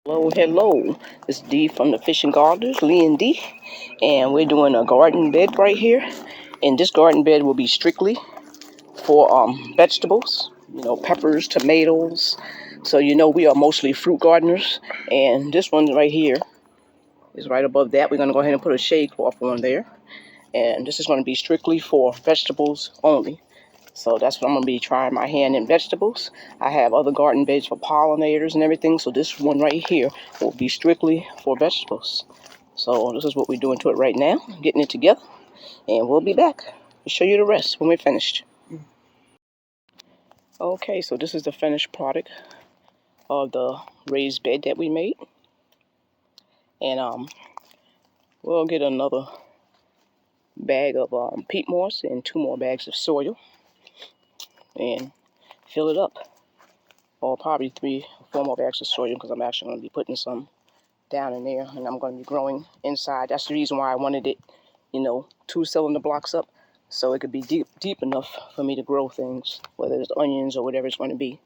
Hello, hello. It's D from the Fishing Gardeners, Lee and D, and we're doing a garden bed right here. And this garden bed will be strictly for vegetables, peppers, tomatoes. So we are mostly fruit gardeners, and this one right here is right above that. We're going to go ahead and put a shade cloth on there, and this is going to be strictly for vegetables only. So that's what I'm going to be trying my hand in vegetables. I have other garden beds for pollinators and everything. So this one right here will be strictly for vegetables. So this is what we're doing to it right now. Getting it together. And we'll be back to show you the rest when we're finished. Okay, so this is the finished product of the raised bed that we made. And we'll get another bag of peat moss and 2 more bags of soil. And fill it up. Or probably 3 or 4 more bags of soil, because I'm actually going to be putting some down in there, and I'm going to be growing inside. That's the reason why I wanted it, 2 cylinder blocks up, so it could be deep enough for me to grow things, whether it's onions or whatever it's going to be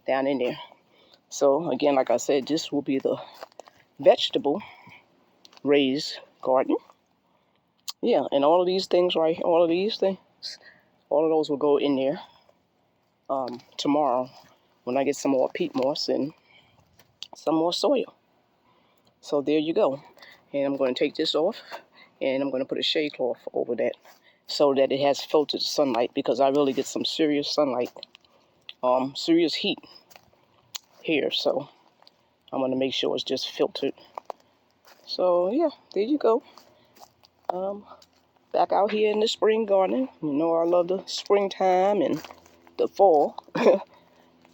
down in there. So again, like I said, this will be the vegetable raised garden. Yeah, and all of these things all of those will go in there tomorrow when I get some more peat moss and some more soil. So there you go. And I'm going to take this off, and I'm going to put a shade cloth over that so that it has filtered sunlight, because I really get some serious sunlight, serious heat here. So I'm going to make sure it's just filtered. So yeah, there you go. Back out here in the spring garden. I love the springtime and the fall.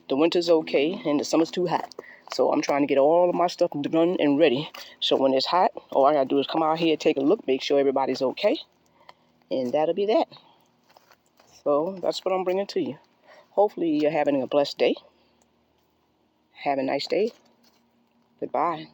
The winter's okay, and the summer's too hot. So I'm trying to get all of my stuff done and ready. So when it's hot, all I gotta do is come out here, take a look, make sure everybody's okay. And that'll be that. So that's what I'm bringing to you. Hopefully you're having a blessed day. Have a nice day. Goodbye.